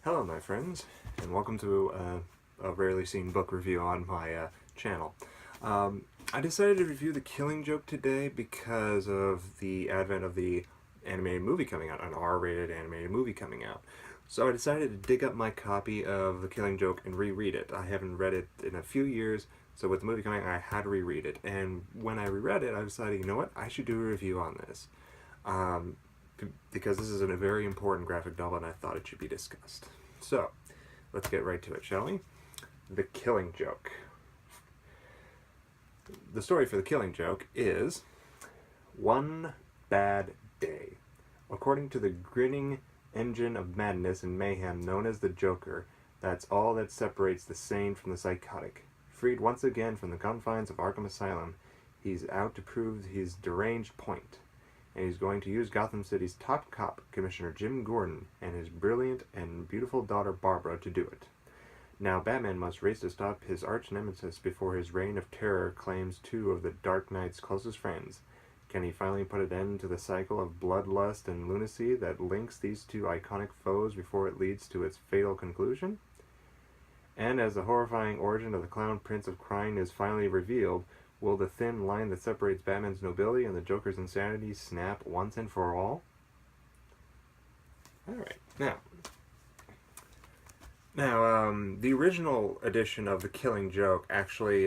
Hello, my friends, and welcome to a rarely seen book review on my channel. I decided to review The Killing Joke today because of the advent of the animated movie coming out, an R-rated animated movie coming out. So I decided to dig up my copy of The Killing Joke and reread it. I haven't read it in a few years, so with the movie coming out, I had to reread it. And when I reread it, I decided, you know what, I should do a review on this. Because this is a very important graphic novel and I thought it should be discussed. So, let's get right to it, shall we? The Killing Joke. The story for The Killing Joke is One Bad Day. According to the grinning engine of madness and mayhem known as the Joker, that's all that separates the sane from the psychotic. Freed once again from the confines of Arkham Asylum, he's out to prove his deranged point. And he's going to use Gotham City's top cop, Commissioner Jim Gordon, and his brilliant and beautiful daughter Barbara to do it. Now Batman must race to stop his arch-nemesis before his reign of terror claims two of the Dark Knight's closest friends. Can he finally put an end to the cycle of bloodlust and lunacy that links these two iconic foes before it leads to its fatal conclusion? And as the horrifying origin of the Clown Prince of Crime is finally revealed, will the thin line that separates Batman's nobility and the Joker's insanity snap once and for all? Alright, now, the original edition of The Killing Joke actually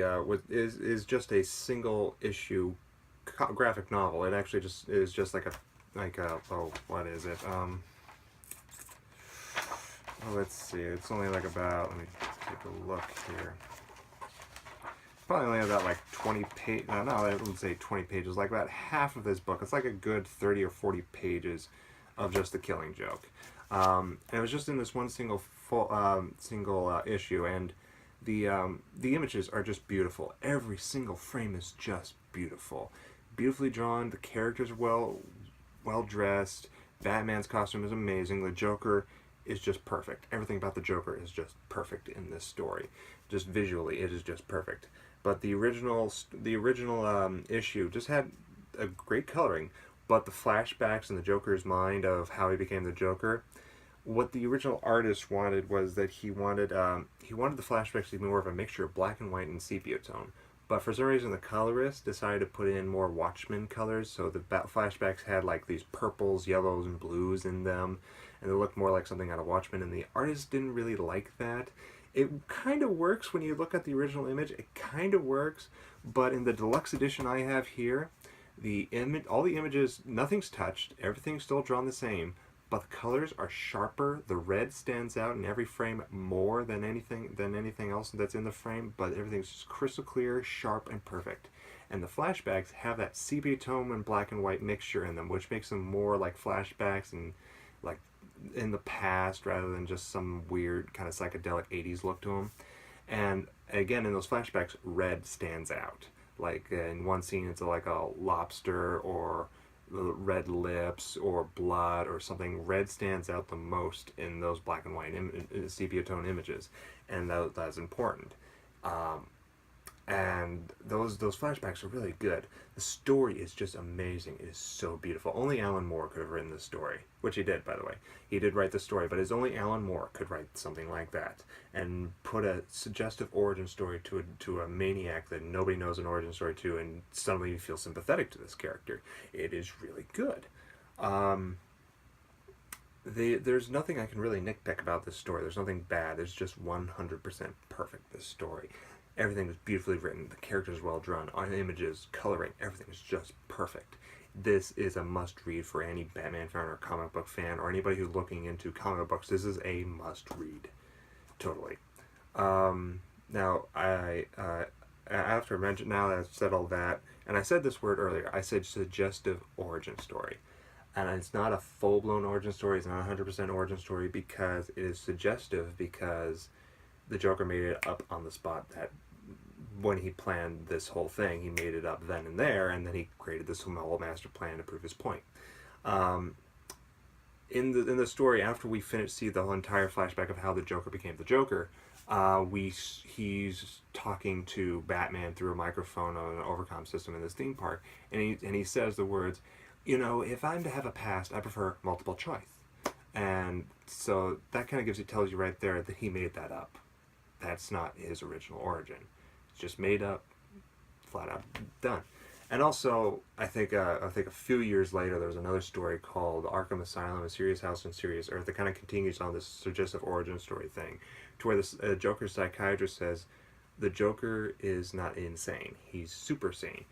is just a single issue graphic novel. It actually just is just like what is it? Let's see. It's only like about. Let me take a look here. Probably only about like 20 pages. No, I wouldn't say 20 pages. Like about half of this book. It's like a good 30 or 40 pages of just The Killing Joke. And it was just in this one single issue, and the images are just beautiful. Every single frame is just beautiful, beautifully drawn. The characters are well dressed. Batman's costume is amazing. The Joker is just perfect. Everything about the Joker is just perfect in this story. Just visually, it is just perfect. But the original issue just had a great coloring, but the flashbacks in the Joker's mind of how he became the Joker, what the original artist wanted was that he wanted the flashbacks to be more of a mixture of black and white and sepia tone. But for some reason, the colorist decided to put in more Watchmen colors, so the flashbacks had like these purples, yellows, and blues in them, and they looked more like something out of Watchmen, and the artist didn't really like that. It kind of works when you look at the original image. It kind of works, but in the deluxe edition I have here, all the images, nothing's touched, everything's still drawn the same, but the colors are sharper. The red stands out in every frame more than anything else that's in the frame, but everything's just crystal clear, sharp, and perfect. And the flashbacks have that sepia tone and black and white mixture in them, which makes them more like flashbacks and like in the past rather than just some weird kind of psychedelic 80s look to them. And again, in those flashbacks, red stands out. Like in one scene, it's like a lobster or red lips or blood or something. Red stands out the most in those black and white sepia tone images, and that's important. And those flashbacks are really good. The story is just amazing. It is so beautiful. Only Alan Moore could have written this story, which he did, by the way. He did write the story, but only Alan Moore could write something like that and put a suggestive origin story to a maniac that nobody knows an origin story to, and suddenly you feel sympathetic to this character. It is really good. There's nothing I can really nitpick about this story. There's nothing bad. It's just 100% perfect, this story. Everything is beautifully written. The characters are well drawn. On images, coloring, everything is just perfect. This is a must-read for any Batman fan or comic book fan or anybody who's looking into comic books. This is a must-read. Totally. Now, after mention, now that I've said all that, and I said this word earlier, I said suggestive origin story. And it's not a full-blown origin story. It's not a 100% origin story because it is suggestive, because the Joker made it up on the spot that when he planned this whole thing, he made it up then and there, and then he created this whole master plan to prove his point. In the story, after we see the whole entire flashback of how the Joker became the Joker, he's talking to Batman through a microphone on an overcom system in this theme park, and he says the words, "You know, if I'm to have a past, I prefer multiple choice." And so that kind of tells you right there that he made that up. That's not his original origin. It's just made up, flat out done. And also, I think a few years later, there was another story called Arkham Asylum: A Serious House on Serious Earth that kind of continues on this suggestive origin story thing, to where this Joker psychiatrist says the Joker is not insane; he's super sane.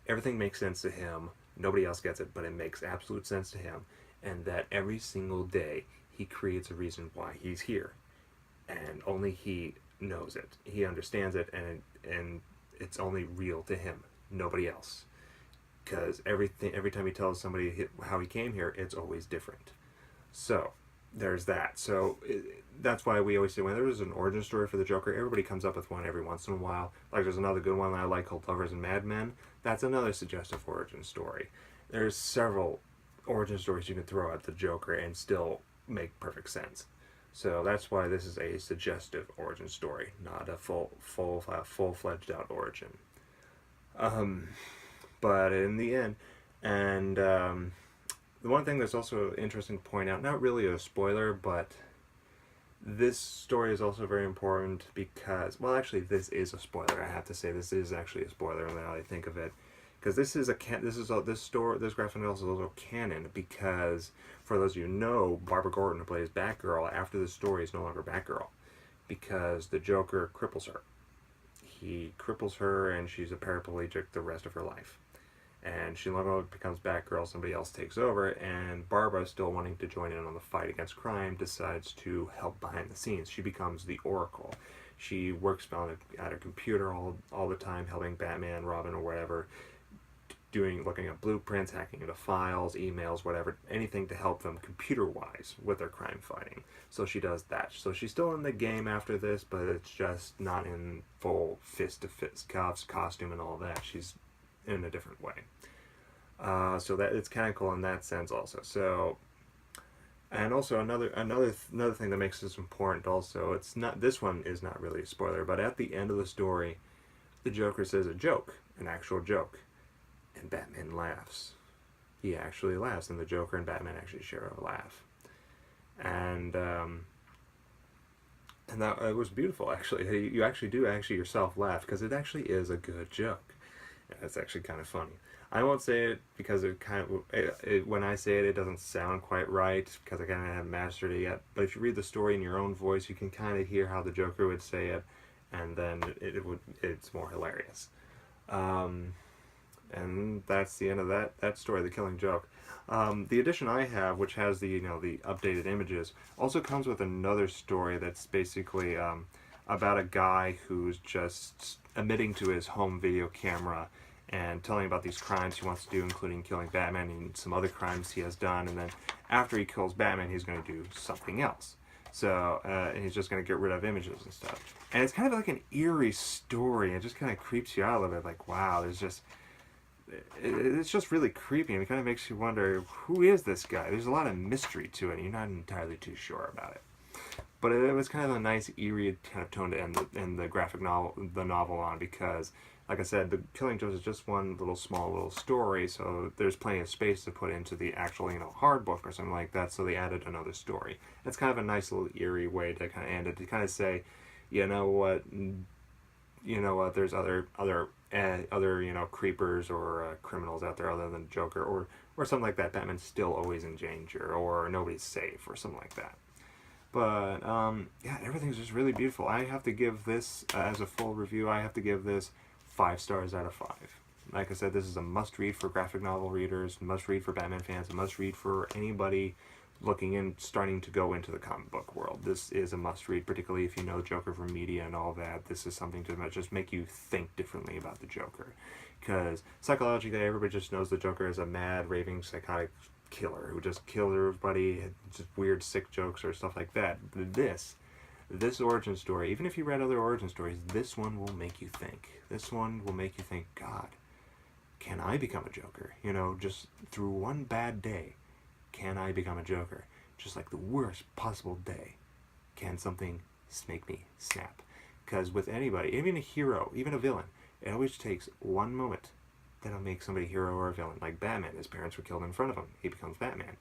Everything makes sense to him. Nobody else gets it, but it makes absolute sense to him. And that every single day he creates a reason why he's here, and only he knows it. He understands it, and it's only real to him, nobody else. Because every time he tells somebody how he came here, it's always different. So there's that. So that's why we always say when there's an origin story for the Joker, everybody comes up with one every once in a while. Like there's another good one that I like called Lovers and Madmen. That's another suggestive origin story. There's several origin stories you can throw at the Joker and still make perfect sense. So that's why this is a suggestive origin story, not a full-fledged out origin. But in the end, and the one thing that's also interesting to point out, not really a spoiler, but this story is also very important because, well, actually, this is a spoiler. I have to say, this is actually a spoiler now I think of it, because this graphic novel is also canon because, for those of you who know, Barbara Gordon, who plays Batgirl, after this story is no longer Batgirl because the Joker cripples her. He cripples her, and she's a paraplegic the rest of her life. And she no longer becomes Batgirl, somebody else takes over, and Barbara, still wanting to join in on the fight against crime, decides to help behind the scenes. She becomes the Oracle. She works at her computer all the time, helping Batman, Robin, or whatever, looking at blueprints, hacking into files, emails, whatever, anything to help them computer-wise with their crime fighting. So she does that. So she's still in the game after this, but it's just not in full fist-to-fist cuffs, costume, and all that. She's in a different way. So that it's kind of cool in that sense also. So, and also another thing that makes this important also, this one is not really a spoiler, but at the end of the story, the Joker says a joke, an actual joke, and Batman laughs. He actually laughs, and the Joker and Batman actually share a laugh. And that it was beautiful, actually. You actually do yourself laugh, because it actually is a good joke. Yeah, it's actually kind of funny. I won't say it because when I say it, it doesn't sound quite right because I kind of haven't mastered it yet. But if you read the story in your own voice, you can kind of hear how the Joker would say it, and then it's more hilarious. And that's the end of that story, The Killing Joke. The edition I have, which has the updated images, also comes with another story that's basically about a guy who's just admitting to his home video camera and telling about these crimes he wants to do, including killing Batman and some other crimes he has done. And then after he kills Batman, he's going to do something else. So, and he's just going to get rid of images and stuff. And it's kind of like an eerie story. It just kind of creeps you out a little bit. Like, wow, it's just really creepy, and it kind of makes you wonder, who is this guy? There's a lot of mystery to it, and you're not entirely too sure about it. But it was kind of a nice, eerie kind of tone to end the graphic novel, on, because, like I said, The Killing Joke is just one small little story, so there's plenty of space to put into the actual, hard book or something like that, so they added another story. It's kind of a nice little eerie way to kind of end it, to kind of say, you know what, there's other creepers or criminals out there other than Joker, or something like that. Batman's still always in danger, or nobody's safe, or something like that. But yeah, everything's just really beautiful. I have to give this, as a full review, I have to give this 5 stars out of 5. Like I said, this is a must-read for graphic novel readers, must-read for Batman fans, a must-read for anybody starting to go into the comic book world. This is a must-read, particularly if you know Joker from media and all that. This is something to just make you think differently about the Joker. Because psychologically, everybody just knows the Joker is a mad, raving, psychotic killer who just kills everybody, just weird, sick jokes or stuff like that. This origin story, even if you read other origin stories, this one will make you think. This one will make you think, God, can I become a Joker? Just through one bad day, can I become a Joker? Just like the worst possible day, can something make me snap? Because with anybody, even a hero, even a villain, it always takes one moment that'll make somebody a hero or a villain. Like Batman, his parents were killed in front of him. He becomes Batman.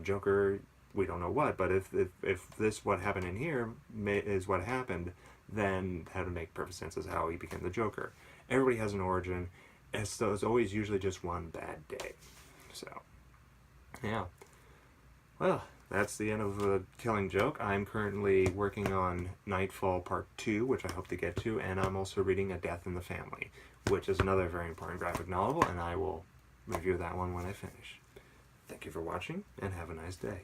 Joker, we don't know what, but if this what happened in here is what happened, then that would make perfect sense as how he became the Joker. Everybody has an origin, and so it's always usually just one bad day. So, yeah. Well, that's the end of The Killing Joke. I'm currently working on Nightfall Part 2, which I hope to get to, and I'm also reading A Death in the Family, which is another very important graphic novel, and I will review that one when I finish. Thank you for watching, and have a nice day.